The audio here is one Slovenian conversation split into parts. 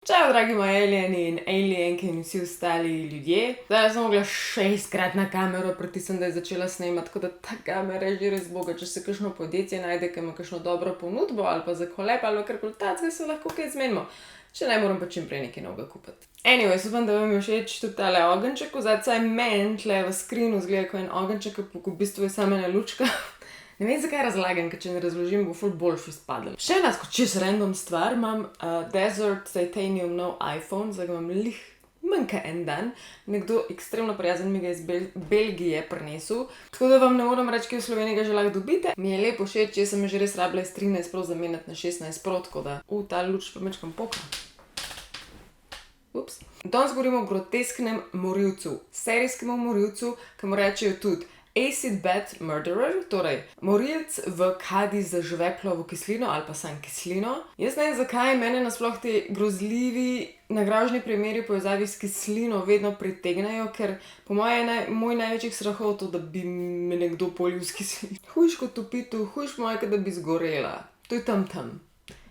Čau, dragi moji alieni in alienke in vsi ostali ljudje. Zdaj sem mogla 6-krat na kamero pritisniti, da je začela snemati, tako da ta kamera je že res boga. Če se kakšno podjetje najde, ki ima kakšno dobro ponudbo ali pa za kolep ali karkoli takega, se lahko kaj zmenimo. Če ne, moram pa čim prej nekaj novega kupiti. Anyways, upam, da vam je všeč tudi tale ogenček. Zdaj meni tle v screenu izgleda kot en ogenček, ki v bistvu je samo ena lučka. Ne vem, zakaj razlagam, ker če ne razložim, bo ful boljše izpadlo. Še ena čisto random stvar, imam Desert Titanium nov iPhone, zdaj ga imam manjka en dan. Nekdo ekstremno prijazen mi ga iz Belgije prinesel, tako da vam ne moram reči, kje v Sloveniji ga že lahko dobite. Mi je lepo všeč, jaz sem že res rabila iz 13 Pro zamenjati na 16 Pro, tako da ta luč pa mečkam poka. Ups. Danes govorimo o grotesknem morilcu, serijskem morilcu, ki mu rečejo tudi Acid Bath Murderer, torej morilc v kadi z žveplovo kislino ali pa samo kislino. Jaz ne vem, zakaj mene nasploh ti grozljivi nagražni primeri povezavi s kislino vedno pritegnejo, ker po moj največjih strahov to, da bi me nekdo polil s kislino. Hujš kot topitu, hujš moje, da bi zgorela. To je tam.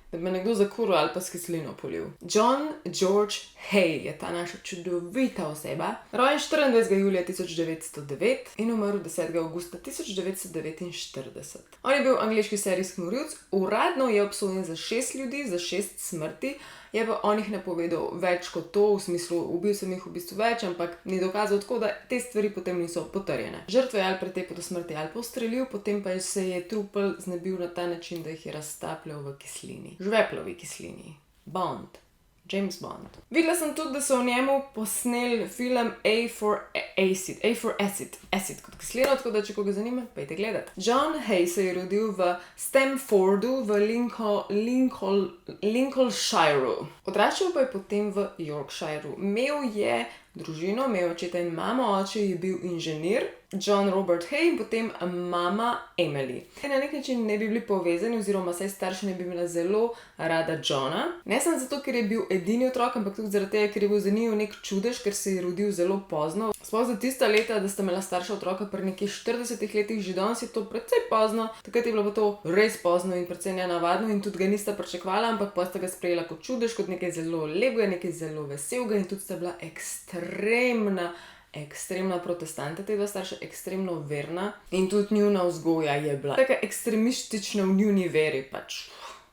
Da bi me nekdo zakuril ali pa s kislino polil. John George Hay je ta naša čudovita oseba. Rojen 24. julija 1909 in umrl 10. avgusta 1949. On je bil angleški serijski morilec, uradno je obsojen za 6 ljudi, za 6 smrti, je pa on jih napovedal več kot to, v smislu, ubil sem jih v bistvu več, ampak ni dokazal, tako da te stvari potem niso potrjene. Žrtve je ali pretepel do smrti ali postrelil, potem pa se je trupel znebil na ta način, da jih je raztapljal v kislini. Žveplovi kislini. Bond. James Bond. Videla sem tudi, da so v njemu posneli film A for Acid kot kislino, tako da če koga zanima, pejte gledat. John Hay se je rodil v Stamfordu v Lincolnshireu. Odraščal pa je potem v Yorkshireu. Imel je družino, imel očeta in mamo, oče je bil inženir, John Robert Hay, in potem mama Emily. Na nek način ne bi bili povezani, oziroma saj starša ne bi imela zelo rada Johna. Ne samo zato, ker je bil edini otrok, ampak tudi zaradi tega, ker je bil za njiju nek čudež, ker se je rodil zelo pozno. Sploh za tista leta, da sta imela starša otroka pri nekih 40 letih, že danes je to precej pozno, takrat je bilo pa to res pozno in precej nenavadno in tudi ga nista pričakovala, ampak pa sta ga sprejela kot čudež, kot nekaj zelo lepega, nekaj zelo veselega in tudi sta bila ekstremna protestanta, tega starša, ekstremno verna in tudi njuna vzgoja je bila taka ekstremistična v njuni veri pač.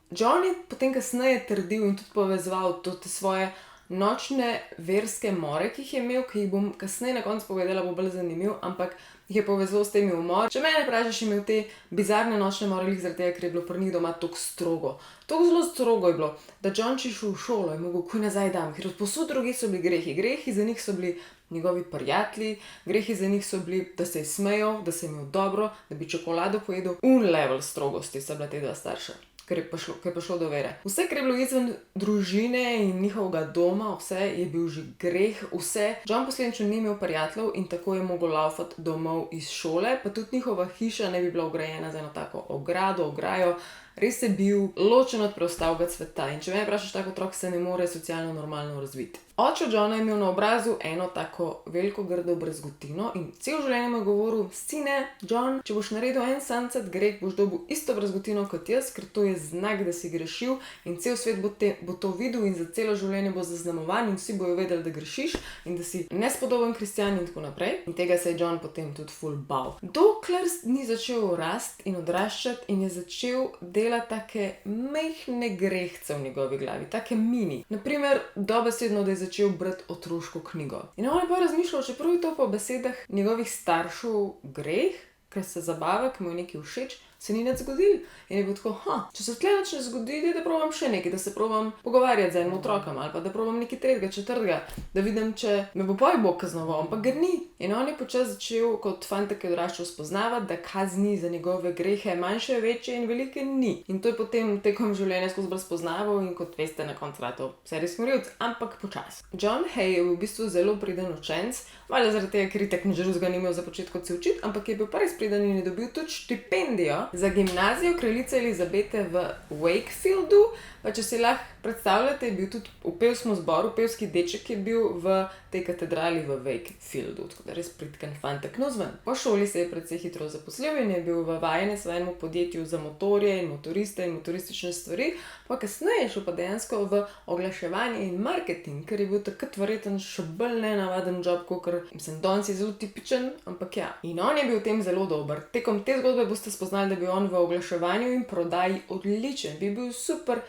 John je potem kasneje trdil in tudi povezoval te svoje nočne verske more, ki jih je imel, ki jih bom kasneje na koncu povedala, bo bolj zanimiv, ampak jih je povezal s temi umori. Če mene vprašaš, imel te bizarne nočne more zaradi tega, ker je bilo pri njih doma toliko strogo. Toliko zelo strogo je bilo, da John, če šel v šolo, je mogel kuj nazaj dam, ker povsod drugje so bili grehi. Grehi za njih so bili njegovi prijatelji, grehi za njih so bili, da se je smejal, da se je imel dobro, da bi čokolado pojedel. Level strogosti sta bila te dva starša. Ker je prišlo do vere. Vse, kar je bilo izven družine in njihovega doma, vse je bil že greh, vse. John posledično ni imel prijateljev in tako je mogel laufati domov iz šole, pa tudi njihova hiša ne bi bila ograjena za eno tako ograjo. Res je bil ločen od preostalega sveta in če me vprašaš, tak otrok se ne more socialno normalno razviti. Oče Johna je imel na obrazu eno tako veliko grdo brazgotino in cel življenje mu je govoril: sine, John, če boš naredil en samcat greh, boš dobil isto brazgotino kot jaz, ker to je znak, da si grešil in cel svet bo to videl in za celo življenje bo zaznamovan in vsi bojo vedeli, da grešiš in da si nespodoben kristjan in tako naprej. In tega se je John potem tudi ful bal. Dokler ni začel rasti in odraščati in je začel delati take majhne grehce v njegovi glavi, take mini. Naprimer, dobesedno, da je začel brati otroško knjigo. In on je pa razmišljal, čeprav je to po besedah njegovih staršev greh, ker se zabava, ker mu je nekaj všeč, se ni nič zgodilo. In je bil tako, če se tle nič ne zgodi, da probam še nekaj, da se probam pogovarjati z enim otrokom ali pa da probam nekaj tretjega, četrtega, da vidim, če me bo Bog kaznoval, ampak ga ni. In on je počasi začel kot fantek, ki je odraščal, spoznavati, da kazni za njegove grehe manjše, večje in velike ni. In to je potem tekom življenja skozi bolj spoznaval in kot veste, na koncu ratov serijski morilec, ampak počasi. John Hay je v bistvu zelo priden učenec, valjda zaradi tega, ker itak nič drugega ni imel za početi kot se učiti, ampak je bil pa res priden in je dobil tudi štipendijo za gimnazijo kraljice Elizabete v Wakefieldu, Pa če si lahko predstavljate, je bil tudi v pevskem zboru, pevski deček je bil v tej katedrali v Wakefieldu, tako da res pritkan fantek. No, zven. Po šoli se je precej hitro zaposlil in je bil v vajenec v enem podjetju za motorje in motoriste in motoristične stvari, pa kasneje je šel pa dejansko v oglaševanje in marketing, ker je bil takrat verjetno še bolj nenavaden job, kakor, mislim, danes je zelo tipičen, ampak ja. In on je bil v tem zelo dober. Tekom te zgodbe boste spoznali, da bi on v oglaševanju in prodaji odličen, bi bil super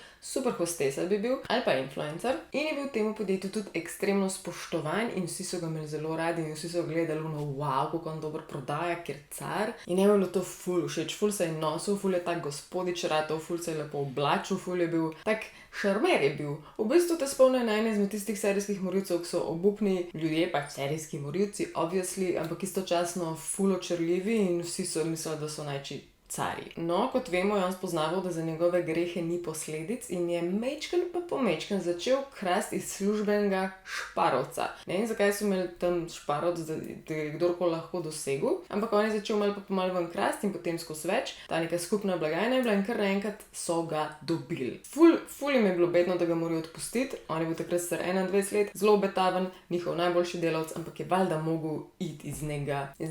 hostesa bi bil, ali pa influencer, in je bil v tem podjetju tudi ekstremno spoštovan in vsi so ga imeli zelo radi in vsi so gledali, no, wow, kako on dobro prodaja, ker car. In je bilo to ful všeč, ful se je nosil, ful je tak gospodič ratov, ful se je lepo oblačil, ful je bil tak šarmer je bil. V bistvu te spomne na ene izmed tistih serijskih morilcev, ki so obupni ljudje, pač serijski morilci, obviously, ampak istočasno ful očarljivi in vsi so mislili, da so najči cari. No, kot vemo, je on spoznaval, da za njegove grehe ni posledic in je mečken pa pomečken začel krasti iz službenega šparovca. Ne vem, zakaj so imeli tam šparovc, da je kdorkoli lahko dosegel, ampak on je začel malo pa pomalo ven krasti in potem skozi več. Ta neka skupna blagajna je bila in kar naenkrat so ga dobili. Ful jim je bilo bedno, da ga morajo odpustiti. On je bil takrat star 21 let, zelo obetaven, njihov najboljši delavec, ampak je valjda mogel iti iz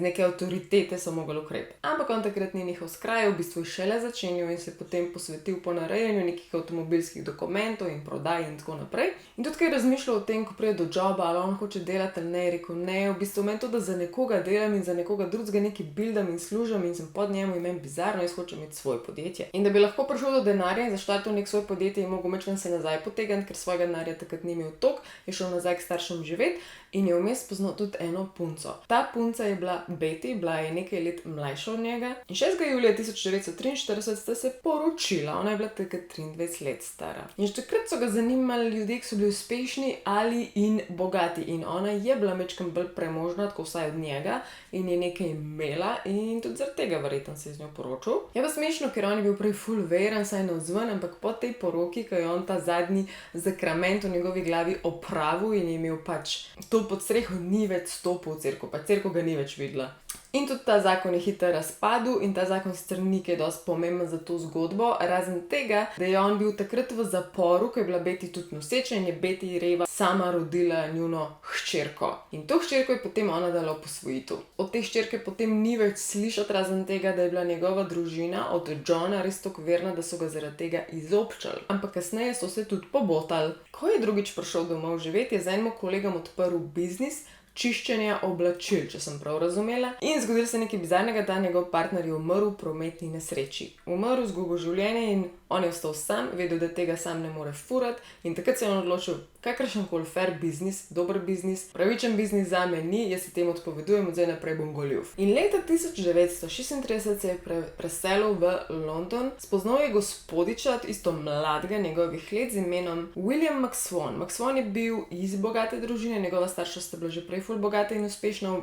neke avtoritete so mogli ukrepati. Ampak on takrat ni njihov kraju, v bistvu šele začenjal in se potem posvetil ponarejanju nekih avtomobilskih dokumentov in prodaji in tako naprej. In tudi kaj je razmišljal o tem, ko pride do joba, ali on hoče delati ali ne, je rekel ne, v bistvu meni to, da za nekoga delam in za nekoga drugega nekaj buildam in služam in sem pod njemu in meni bizarno, jaz hočem imeti svoje podjetje. In da bi lahko prišel do denarja in zaštartal nek svoj podjetje in mogel mečkam se nazaj potegniti, ker svojega denarja takrat ni imel toliko, je šel nazaj k staršem živeti in je vmes spoznal tudi eno punco. Ta punca je bila Betty, bila je nekaj let mlajša od njega in 6. julija 1943 sta se poročila, ona je bila takrat 23 let stara. In že takrat so ga zanimali ljudje, ki so bili uspešni ali in bogati in ona je bila mečkam bolj premožna, tako vsaj od njega in je nekaj imela in tudi zaradi tega verjetno se je z njo poročil. Je pa smešno, ker on je bil prej ful veren, saj navzven, ampak po tej poroki, ko je on ta zadnji zakrament v njegovi glavi opravil in je imel pač to pod streho, ni več stopil v cerkev, pa cerkev ga ni več videla. In tudi ta zakon je hitro razpadel in ta zakon sicer ni kaj dosti pomemben za to zgodbo, razen tega, da je on bil takrat v zaporu, ko je bila Betty tudi noseča in je Betty Reva sama rodila njuno hčerko. In to hčerko je potem ona dala v posvojitev. Od te hčerke potem ni več slišati, razen tega, da je bila njegova družina od Johna res tako verna, da so ga zaradi tega izobčali. Ampak kasneje so se tudi pobotali. Ko je drugič prišel domov živeti, je z enim kolegom odprl biznis čiščenja oblačil, če sem prav razumela. In zgodilo se nekaj bizarnega, da njegov partner je umrl v prometni nesreči. Umrl, izgubil življenje in on je ostal sam, vedel, da tega sam ne more furati in takrat se je on odločil, kakršenkoli fair biznis, dober biznis, pravičen biznis zame ni, jaz se temu odpovedujem, od zdaj naprej bom goljuf. In leta 1936 se je preselil v London, spoznal je gospodiča, isto mladega njegovih let z imenom William McSwan. McSwan je bil iz bogate družine, njegova starša sta bila že prej ful bogata in uspešna,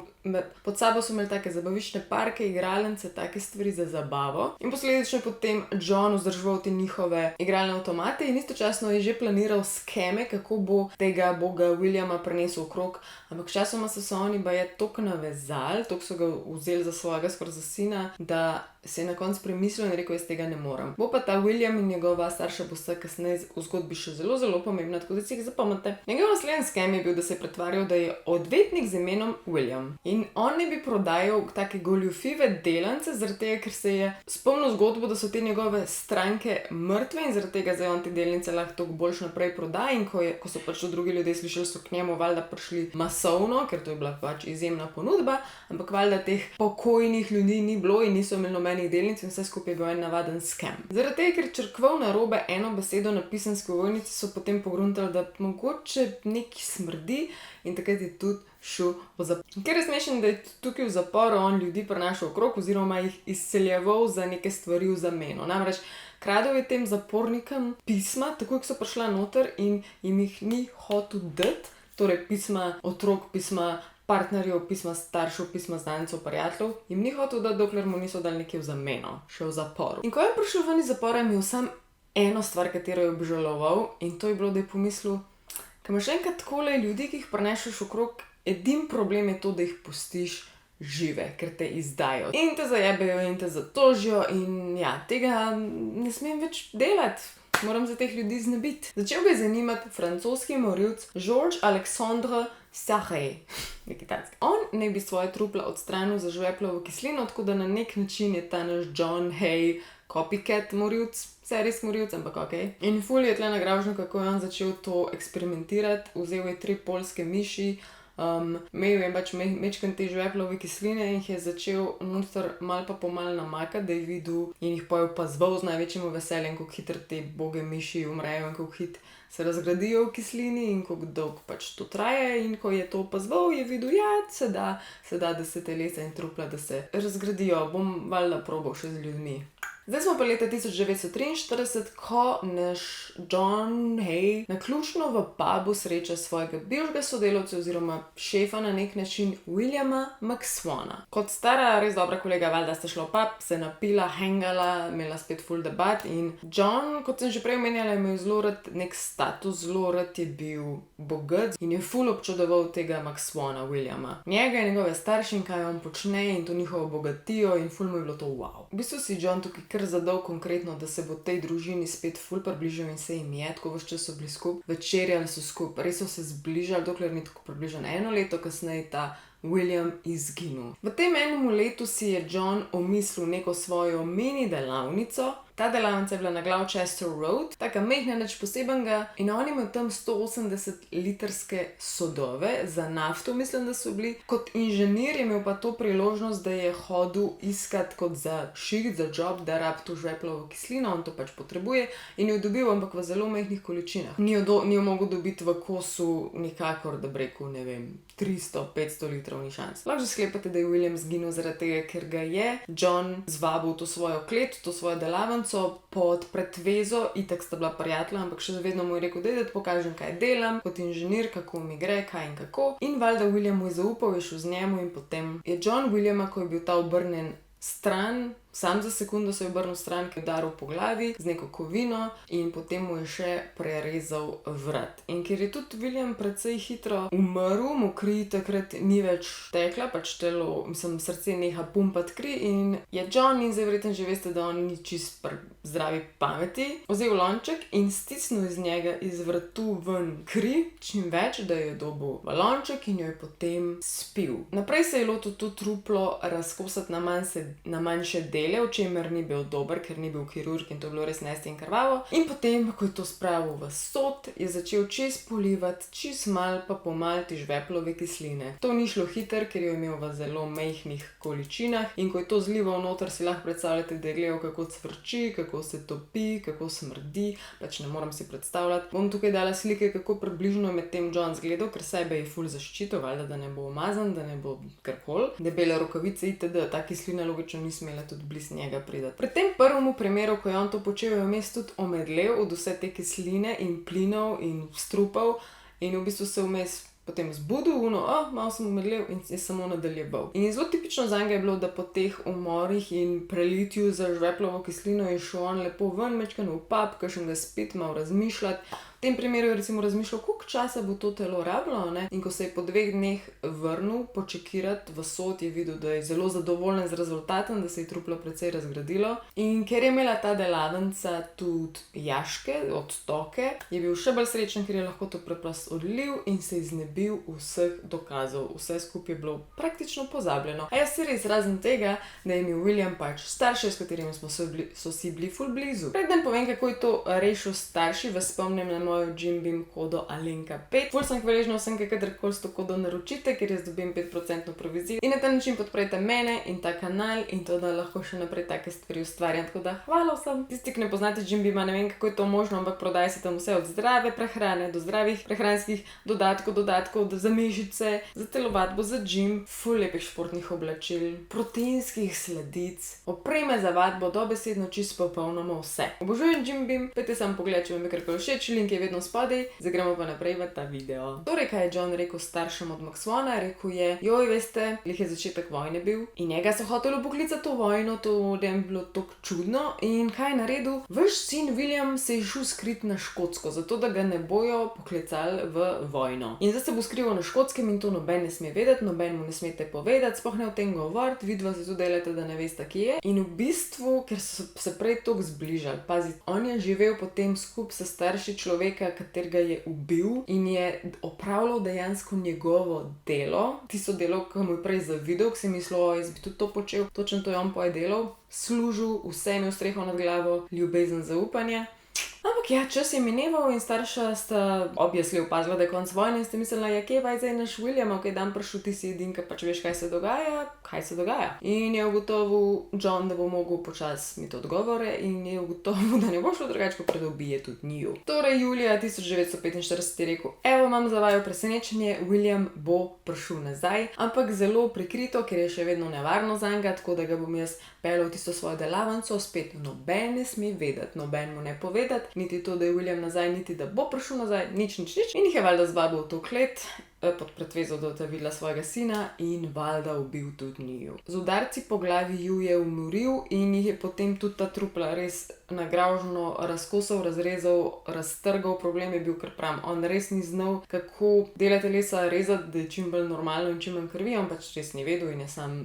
pod sabo so imeli take zabavišne parke, igralnice, take stvari za zabavo. In posledično je potem John vzdrževal te njihove igralne avtomate in istočasno je že planiral skeme, kako bo tega boga Williama prenesel okrog, ampak časoma so se oni baje toliko navezali, toliko so ga vzeli za svojega, skoraj za sina, da se je na koncu premislil in rekel, jaz tega ne morem. Bo pa ta William in njegova starša bosta kasneje v zgodbi še zelo, zelo pomembna, tako da si jih zapomnite. Njegov naslednji skem je bil, da se je pretvarjal, da je odvetnik z imenom William. In on ne bi prodajal take goljufive delance, zaradi tega, ker se je spomnil zgodbo, da so te njegove stranke mrtve in zaradi tega zdaj on te delnice lahko toliko boljš naprej prodaja in ko so pač to drugi ljudje slišali, so k njemu valjda prišli masovno, ker to je bila pač izjemna ponudba, ampak valjda teh pokojnih ljudi ni bilo in niso imeli nobenih delnic in vse skupaj je bil en navaden scam. Zaradi tega, ker črkval narobe eno besedo na pisanski ovojnici, so potem pogruntali, da mogoče nekaj smrdi in takrat je tudi šel v zapor. Ker je smešen, da je tukaj v zaporu on ljudi prinašal okrog oziroma jih izseljeval za neke stvari v zameno. Namreč kradel je tem zapornikom pisma, tako kot so prišla noter in jim jih ni hotel dati, torej pisma otrok, pisma partnerjev, pisma staršev, pisma znancev, prijateljev, jim ni hotel dati, dokler mu niso dali nekaj v zameno, še v zaporu. In ko je prišel ven iz zapora, je imel sam eno stvar, katero je obžaloval in to je bilo, da je pomislil, ker imaš enkrat takole ljudi, ki jih prenešaš okrog, edini problem je to, da jih pustiš žive, ker te izdajo. In te zajebejo in te zatožijo in ja, tega ne smem več delati. Moram se teh ljudi znebiti. Začel ga je zanimati francoski morilc Georges Alexandre Sarre. Je kitajski. On naj bi svoje trupla odstranil za žveplovo kislino, tako da na nek način je ta naš John Hay copycat morilc, serijski morilc, ampak okej. In ful je tle nagražno, kako je on začel to eksperimentirati. Vzel je 3 poljske miši, imel je pač mečken te žveplove kisline in jih je začel noter mal pa pomal namakati, da je videl in jih poje opazoval z največjim veseljem, kako hitro te boge miši umrejo in kako hitro se razgradijo v kislini in kako dolgo pač to traje. In ko je to opazoval, je videl, ja, se da, da se telesa in trupla, da se razgradijo. Bom valjda probal še z ljudmi. Zdaj smo pa leta 1943, ko naš John Hay naključno v pubu sreča svojega bivšega sodelavca oziroma šefa na nek način Williama McSwana. Kot stara, res dobra kolega, valjda sta šla v pub, se napila, hangala, imela spet ful debat in John, kot sem že prej omenjala, je imel zelo rad nek status, zelo rad je bil bogat in je ful občudoval tega McSwana, Williama. Njega in njegove starše in kaj on počne in to njihovo bogatijo in ful mu je bilo to wow. V bistvu si John tukaj kar zadal konkretno, da se bo tej družini spet ful približal in se jim je, tako vse čas so bili skupaj, večerjali so skupaj, res so se zbližali, dokler ni tako približno 1 leto kasneje ta William izginil. V tem enem letu si je John omislil neko svojo mini delavnico. Ta delavnica je bila na Gloucester Road, taka majhna, nič posebenega in on je imel tam 180-litrske sodove za nafto, mislim, da so bili. Kot inženir je imel pa to priložnost, da je hodil iskat kot za šiht, za job, da rab to žveplovo kislino, on to pač potrebuje in jo dobil, ampak v zelo majhnih količinah. Ni jo mogel dobiti v kosu nikakor, da bi rekel, ne vem, 300-500 litrov ni šans. Lahko že sklepate, da je William zginil zaradi tega, ker ga je John zvabil v to svojo klet, to svojo delavnico pod pretvezo, itak sta bila prijatelja, ampak še vedno mu je rekel, da ti pokažem, kaj delam kot inženir, kako mi gre, kaj in kako. In valjda William mu je zaupal, je šel z njemu in potem je John Williama, ko je bil ta obrnjen stran, sam za sekundo se je obrnil stran, ki je udaril po glavi z neko kovino in potem mu je še prerezal vrat. In ker je tudi William precej hitro umrl, mu kri takrat ni več tekla, pač telo, srce neha pumpati kri in je John, in zdaj verjetno že veste, da on ni čist pri zdravi pameti, vzel lonček in stisnil iz njega iz vratu ven kri, čim več, da je dobil v lonček in jo je potem spil. Naprej se je lotil to truplo razkosati na manjše dele, v čemer ni bil dober, ker ni bil kirurg in to je bilo res nesti in krvavo. In potem, ko je to spravil v sod, je začel čist polivati, čist mal pa pomal te žveplove kisline. To ni šlo hiter, ker jo je imel v zelo majhnih količinah in ko je to zlival noter, si lahko predstavljate, da je gledal, kako cvrči, kako se topi, kako smrdi, pač ne moram si predstavljati. Bom tukaj dala slike, kako približno je med tem John zgledal, ker sebe je ful zaščitil, valjda, da ne bo umazan, da ne bo karkoli. Debele rokavice itd., ta kislina logično ni smela tudi bliz njega pridati. Pri tem prvemu primeru, ko je on to počel, je vmes tudi omedlel od vse te kisline in plinov in strupov in v bistvu se vmes potem zbudil, malo sem omedlel in je samo nadaljeval. In zelo tipično zanj je bilo, da po teh umorih in prelitju za žveplovo kislino je šel on lepo ven, mečkan v pub, kakšen ga spet malo razmišljati. V tem primeru je recimo razmišljal, koliko časa bo to telo rabilo, ne? In ko se je po 2 dneh vrnil počekirati v sod, je videl, da je zelo zadovoljen z rezultatom, da se je truplo precej razgradilo. In ker je imela ta delavnica tudi jaške, odtoke, je bil še bolj srečen, ker je lahko to preprosto odlil in se iznebil vseh dokazov. Vse skupaj je bilo praktično pozabljeno. A jaz se res razen tega, da je imel William pač starše, s katerimi so si bili ful blizu. Preden povem, kako je to rešil starši, vas spomnim na mojo Jim Beam kodo Alenka 5. Ful sem hvaležna vsem, kadarkoli s to kodo naročite, ker jaz dobim 5% provizijo in na ta način podprete mene in ta kanal in to, da lahko še naprej take stvari ustvarjam. Tako da hvala vsem. Tisti, ki ne poznate Jim Beama, ne vem, kako je to možno, ampak prodaja se tam vse od zdrave prehrane do zdravih prehranskih dodatkov za mišice, za telovadbo, za gym, ful lepih športnih oblačil, proteinskih sladic, opreme za vadbo, dobesedno čisto popolnoma vse. Obožujem Jim Beam, pojďte sam pogledati, če vam je karkoli všeč, link je vedno spodaj, zdaj gremo pa naprej v ta video. Torej, kaj je Jon rekel staršem od Maxwella, rekel je, joj, veste, glih je začetek vojne bil in njega so hoteli poklicati to vojno, to je bilo tako čudno in kaj je naredil? Vaš sin William se je šel skrit na Škotsko, zato da ga ne bojo poklicali v vojno. In zdaj se bo skrival na Škotskem in to noben ne sme vedeti, noben mu ne smete povedati, sploh ne o tem govoriti, vidva se tudi delate, da ne veste, kje je. In v bistvu, ker so se prej toliko zbližali, pazi, on je živel potem skupaj s starši človeka, katerega je ubil in je opravljal dejansko njegovo delo. Tisto delo, ki mu je prej zavidel, ki si mislil, jaz bi tudi to počel, točno to je on poje delal, služil, vse imel streho nad glavo, ljubezen, zaupanje. Ampak ja, čas je mineval in starša sta objesli opazila, da je konc vojne in ste mislila, ja, kje pa je zdaj naš William, ok, dan prišel, ti si edinka, pač veš, kaj se dogaja. In je ugotovil Jon, da bo mogel počasi imeti odgovore in je ugotovil, da ne bo šlo drugače, kot da ubije tudi njiju. Torej, julija 1945 je rekel, evo, imam za vaju presenečenje, William bo prišel nazaj, ampak zelo prikrito, ker je še vedno nevarno zanj, tako da ga bom jaz peljal tisto svojo delavnico, spet noben ne sme vedeti, noben mu ne povedati, niti to, da je William nazaj, niti da bo prišel nazaj, nič. In jih je valjda zvabil v to klet, pod pretvezo, da je videla svojega sina in valjda ubil tudi njiju. Z udarci po glavi ju je umoril in jih je potem tudi ta trupla res nagraužno razkosal, razrezal, raztrgal. Problem je bil, ker pravim, on res ni znal, kako dela telesa rezati, da je čim bolj normalno in čim manj krvi, on pač res ni vedel in je sam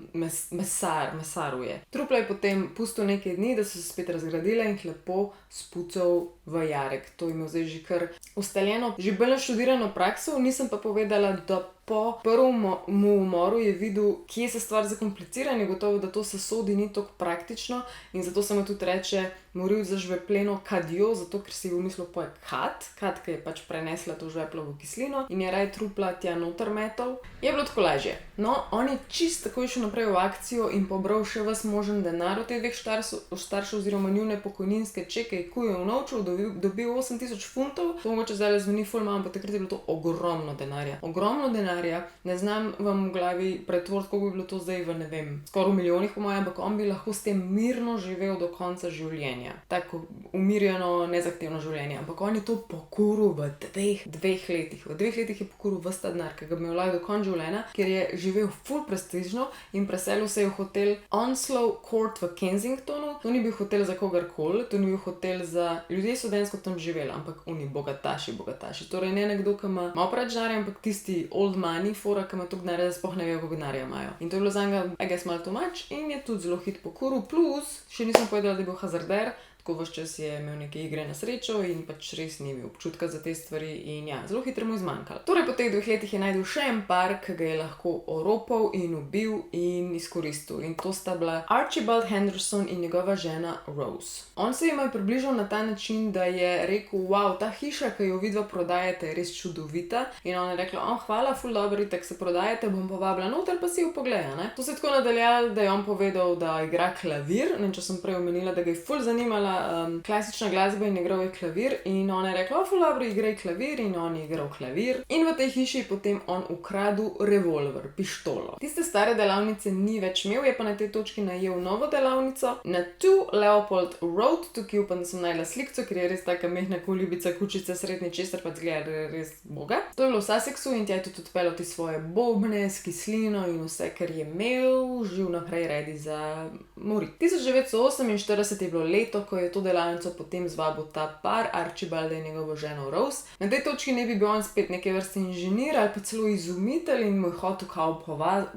mesaruje. Trupla je potem pustil nekaj dni, da so se spet razgradile in lepo spucal v jarek. To je imel zdaj že kar ustaljeno, že bolj naštudirano prakso, nisem pa povedala, da po prvem umoru je videl, kje se stvar zakomplicira in je gotovo, da to sesodi ni tako praktično in zato se mu tudi reče moril za žvepleno kadjo, zato ker si je v mislil poje kad, ki je pač prenesla to žveplovo kislino in je raj trupla tja noter metal. Je bilo tako lažje. No, on je čisto takoj šel naprej v akcijo in pobral še ves možen denar od teh dveh staršev oziroma njune pokojninske čeke, ko je unovčil, dobil 8000 funtov. To mogoče zdaj zveni ful malo, ampak takrat je bilo to ogromno denarja. Ne znam vam v glavi pretvoriti, koliko bi bilo to zdaj v, ne vem, skoraj v milijonih po mojem, ampak on bi lahko s tem mirno živel do konca življenja. Tako umirjeno, nezahtevno življenje. Ampak on je to pokuril v dveh letih. V 2 letih je pokuril ves ta denar, ki ga bi imel lahko do konca življenja, ker je živel ful prestižno in preselil se je v hotel Onslow Court v Kensingtonu. To ni bil hotel za kogarkoli, to ni bil hotel za ljudje, so dejansko tam živeli, ampak oni bogataši. Torej ne nekdo, ki ima malo preveč denarja, ampak tisti old money fora, ki ima toliko denarja, da sploh ne vejo, koliko denarja imajo. In to je bilo zanj, I guess, malo too much in je tudi zelo hit pokuril, plus še nisem povedala, da je bil hazarder, tako ves čas je imel neke igre na srečo in pač res ni imel občutka za te stvari in ja, zelo hitro mu je zmanjkalo. Torej po teh 2 letih je najdel še en par, ki ga je lahko oropal in ubil in izkoristil. In to sta bila Archibald Henderson in njegova žena Rose. On se jim je približal na ta način, da je rekel, wow, ta hiša, ki jo vidva prodajate, je res čudovita. In ona je rekla, hvala, ful dobro, itak se prodajate, bom povabila noter, pa si jo pogleda, ne. To se je tako nadaljalo, da je on povedal, da igra klavir, ne, če sem prej omenila, da ga je ful zanimala klasična glasba in igral je klavir in ona je rekla, ful dobro, igraj klavir in on je igral klavir. In v tej hiši je potem on ukradel revolver, pištolo. Tiste stare delavnice ni več imel, je pa na tej točki najel novo delavnico na 2 Leopold Road, tukaj upam, da sem najela slikco, ker je res taka mehna koljubica, kučica, srednji česar, pa zgleda res boga. To je bilo v Sussexu in tja je tudi odpeljal ti svoje bobne s kislino in vse, kar je imel, živ naprej redi za morit. 1948 je bilo leto, ko je to delavnico potem zvabil ta par, Archibald in njegovo ženo Rose. Na tej točki ne bi bil on spet neke vrste inženir ali pa celo izumitelj in mu je hotel kao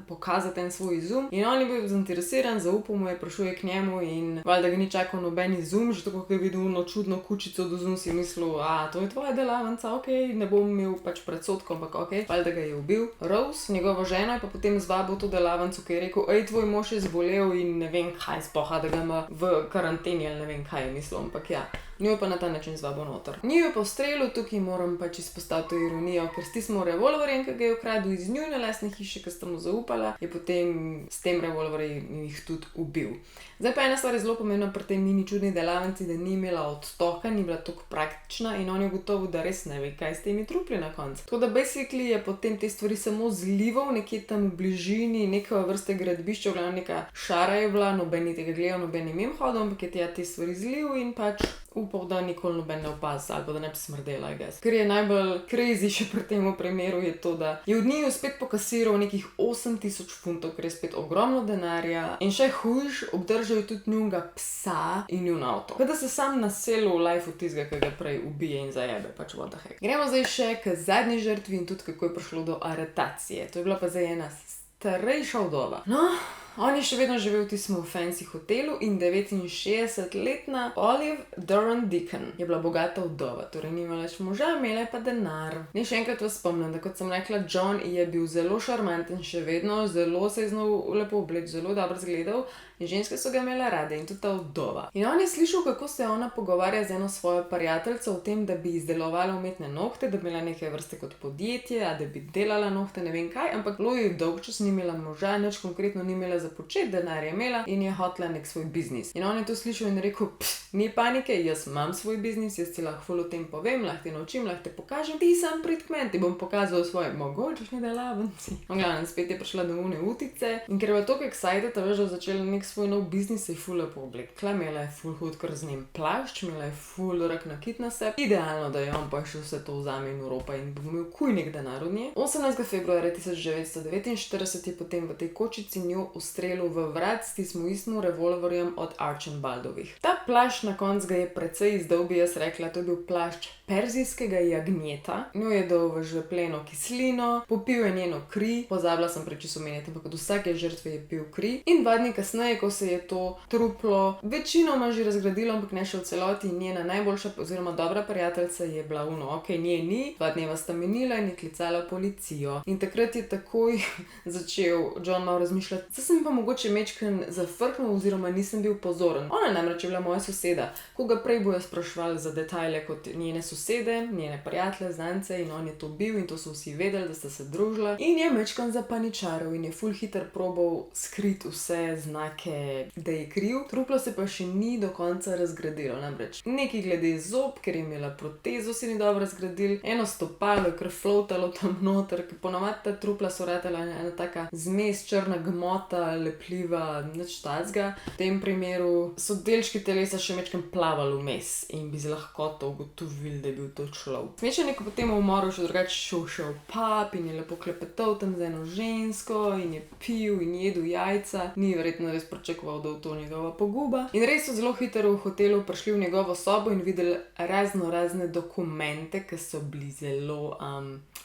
pokazati en svoj izum. In on je bil zainteresiran, zaupal mu je, prišel je k njemu in valjda ga ni čakal noben izum, že tako, ko je videl ono čudno kučico do zum, si je mislil, to je tvoja delavnica, ok, ne bom imel pač predsodkov, ampak ok, valjda ga je ubil. Rose, njegovo ženo, je pa potem zvabil to delavnico, ki je rekel, tvoj mož je zbolel in ne vem kaj spoha, da ga ima v karanteni ali ne vem kaj je mislil, ampak ja. Njo pa na ta način zvabil noter. Njo je pa v strelu, tukaj moram pač izpostaviti to ironijo, ker stisnil revolverjem, ki ga je ukradil iz njune lastne hiše, ki sta mu zaupala, je potem s tem revolverjem jih tudi ubil. Zdaj pa ena stvar je zelo pomembna pri tej mini čudni delavnici, da ni imela odtoka, ni bila tako praktična in on je gotovo, da res ne ve, kaj s temi trupli na koncu. Tako da basically je potem te stvari samo zlival nekje tam v bližini, neka vrste gradbišča, v glavnem neka šara je bila, noben ni tega gledal, noben je mimo hodil, ampak je tja te stvari zlil in pač upal, da nikoli noben ne opazi ali pa da ne bi smrdela, I guess. Ker je najbolj crazy še pri tem primeru je to, da je od njiju spet pokasiral nekih 8000 funtov, ker je spet ogromno denarja in še hujš, obdržal je tudi njunega psa in njun avto. Kada se sam naselil v lifeu tistega, ki ga prej ubije in zajebe, pač what the heck. Gremo zdaj še k zadnji žrtvi in tudi kako je prišlo do aretacije. To je bila pa zdaj ena starejša vdova. No, on je še vedno živel v tistem fancy hotelu in 69-letna Olive Duran Deacon je bila bogata vdova, torej ni imela več moža, imela je pa denar. Naj še enkrat vas spomnim, da kot sem rekla, John je bil zelo šarmanten, še vedno zelo se je znal lepo obleči, zelo dobro izgledal in ženske so ga imele rade in tudi ta vdova. In on je slišal, kako se ona pogovarja z eno svojo prijateljico o tem, da bi izdelovala umetne nohte, da bi imela neke vrste kot podjetje, a da bi delala nohte, ne vem kaj, ampak je dolgčas ni imela moža, nič konkretno ni imela za početi, denar je imela in je hotela nek svoj biznis. In on je to slišal in rekel, ni panike, jaz imam svoj biznis, jaz ti lahko ful o tem povem, lahko te naučim, lahko te pokažem, ti sam prid k meni, ti bom pokazal svoje mogočešne delavnici. V glavnem, spet je prišla do une utice in ker je bila toliko excited, veš, da začela nek svoj nov biznis, se je ful lepo oblekla, imela je ful hud krznen plašč, imela je ful rak nakit na sebi. Idealno, da je on pa še vse to vzame in Evropa in bo imel kuj nek denar od nje. 18. februarja 1949 je potem v tej kočici njo ustrelil v vrat s tistim istim revolverjem od Archambaaldovih. Ta plašč na koncu ga je precej izdal, bi jaz rekla, to je bil plašč perzijskega jagnjeta. Njo je dal v žvepleno kislino, popil je njeno kri, pozabila sem prečisto omeniti, ampak od vsake žrtve je pil kri. In 2 dni kasneje, ko se je to truplo večinoma že razgradilo, ampak ne še v celoti, njena najboljša oziroma dobra prijateljica je bila nje ni, 2 dneva sta minila in je klicala policijo. In takrat je takoj začel John malo razmišljati, saj sem pa mogoče mečken zafrknil oziroma nisem bil pozoren. Ona namreč je bila moja soseda, koga prej bojo spraševali za detajle kot njene sosede, njene prijatelje, znance in on je to bil in to so vsi vedeli, da sta se družila in je mečken zapaničaril in je ful hiter probal skriti vse znake, da je kriv. Truplo se pa še ni do konca razgradilo, namreč nekaj glede zob, ker je imela protezo, se ni dobro razgradil, eno stopalo je kar flotalo tam noter, ker ponavadi ta trupla so ratala ena taka zmes, črna gmota, lepljiva, nič tacga. V tem primeru so delčki telesa še mečken plavali vmes in bi z lahkoto ugotovili, da je bil to človek. Smešen je, ko potem v umoru še drugače šel v pub in je lepo klepetal tam z eno žensko in je pil in jedel jajca, ni verjetno res pričakoval, da je to njegova poguba. In res so zelo hitro v hotelu prišli v njegovo sobo in videli razne dokumente, ki so bili zelo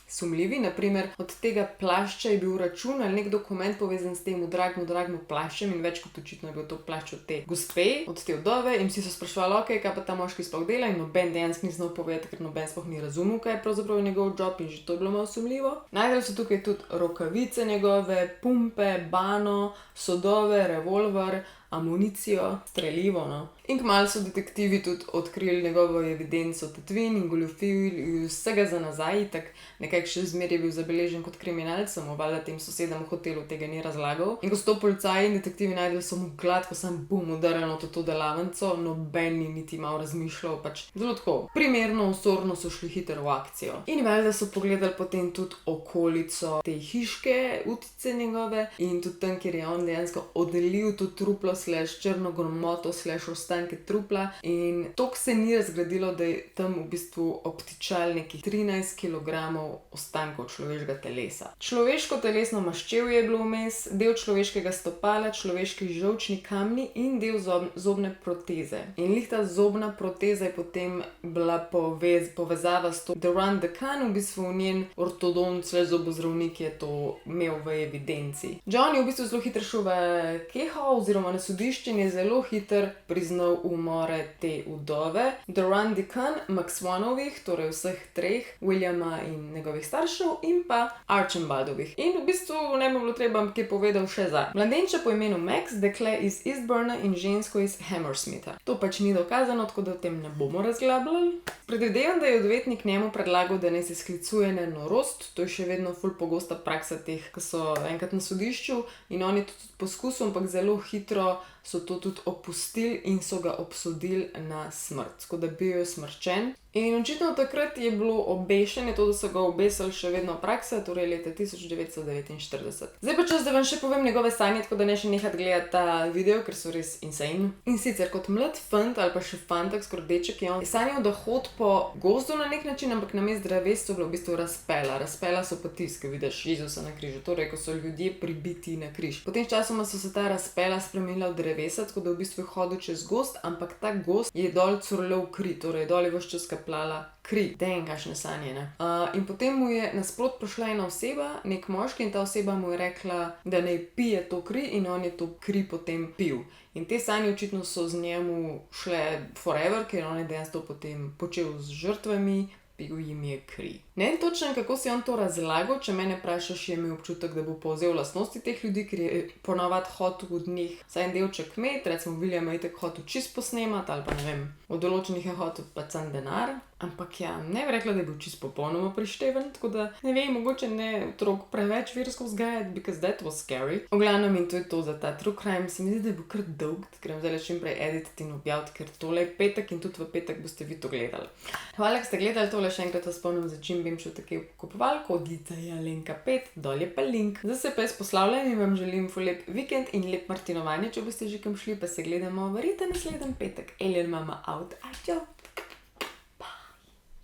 sumljivi. Naprimer, od tega plašča je bil račun ali nek dokument povezan s tem dragim plaščem in več kot očitno je bil to plašč od te gospe, od te vdove in vsi so spraševali, okej, kaj pa ta moški sploh dela in noben dejansko ni znal povedati, ker noben sploh ni razumel, kaj je pravzaprav njegov job in že to je bilo malo sumljivo. Najdeli so tukaj tudi rokavice njegove, pumpe, bano, sodove, revolver, amunicijo, strelivo, no. In kmalu so detektivi tudi odkrili njegovo evidenco tatvin in goljufij in vsega za nazaj, tak nekako še zmeraj je bil zabeležen kot kriminalec, samo valjda tem sosedam v hotelu tega ni razlagal. In ko so to policaji in detektivi najdeli, so mu gladko sam udarili v to delavnico, noben ni niti malo razmišljal, pač zelo tako primerno, osorno so šli hitro v akcijo. In valjda so pogledali potem tudi okolico te hiške, utice njegove in tudi tam, kjer je on dejansko oddelil to truplo črno gmoto ostanke trupla in toliko se ni razgradilo, da je tam v bistvu obtičal nekih 13 kg ostankov človeškega telesa. Človeško telesno maščevje je bilo vmes, del človeškega stopala, človeški žolčni kamni in del zobne proteze. In lih ta zobna proteza je potem bila povezava s to Duran Deacon, v bistvu njen ortodont zobozdravnik je to imel v evidenci. John je v bistvu zelo hitro šel v keho oziroma na sodišče in je zelo hitro priznal umore te vdove, Duran Deacon, Maxwanovih, torej vseh treh, Williama in njegovih staršev in pa Archambaaldovih. In v bistvu ne bi bilo treba, ki je povedal še za mladenča po imenu Max, dekle iz Eastburna in žensko iz Hammersmitha. To pač ni dokazano, tako da o tem ne bomo razglabljali. Predvidevam, da je odvetnik njemu predlagal, da naj se sklicuje na norost, to je še vedno ful pogosta praksa teh, ki so enkrat na sodišču in on je to tudi poskusil, ampak zelo hitro so to tudi opustili in so ga obsodili na smrt, tako da bil je usmrčen. In očitno takrat je bilo obešanje, to, da so ga obesili, še vedno praksa, torej leta 1949. Zdaj pa čas, da vam še povem njegove sanje, tako da ne še nehati gledati ta video, ker so res insane. In sicer kot mlad fant ali pa še fantak skordeček je on sanjal, da hod po gozdu na nek način, ampak namesto dreves so bila v bistvu razpela. Razpela so pa tisto, ko vidiš Jezusa na križu, torej ko so ljudje pribiti na križ. Potem sčasoma so se ta razpela spremenila v drevesa, tako da v bistvu je hodil čez gozd, ampak ta gozd je dol curljal kri, torej dol je ves čas plala kri. Dej, kakšne sanje, ne? In potem mu je nasprot prišla ena oseba, nek moški, in ta oseba mu je rekla, da naj pije to kri, in on je to kri potem pil. In te sanje očitno so z njemu šle forever, ker on je dejansko potem počel z žrtvami, pil jim je kri. Ne vem točno, kako si on to razlagal, če mene vprašaš, je imel občutek, da bo povzel lastnosti teh ljudi, ker je ponavadi hotel od njih vsaj en delček imeti, recimo William je itak hotel čisto posnemati, ali pa ne vem, od določenih je hotel pa sam denar, ampak ja, ne bi rekla, da je bil čisto popolnoma prišteven, tako da ne vem, mogoče ne otrok preveč versko vzgajati, because that was scary. V glavnem, in to je to za ta true crime, se mi zdi, da je bil kar dolg, da grem zdaj čim prej editati in objaviti, ker tole je petek in tudi v petek boste vi to gledali. Hvala, ker ste gledali tole, še enkrat vas spomnim, za čim šel takoj kupoval, kodica je Alenka 5, dol je pa link. Zdaj se pa jaz poslavljam in vam želim ful lep vikend in lep martinovanje, če boste že kam šli, pa se gledamo verjetno naslednji petek. Alien Mama out, ačo!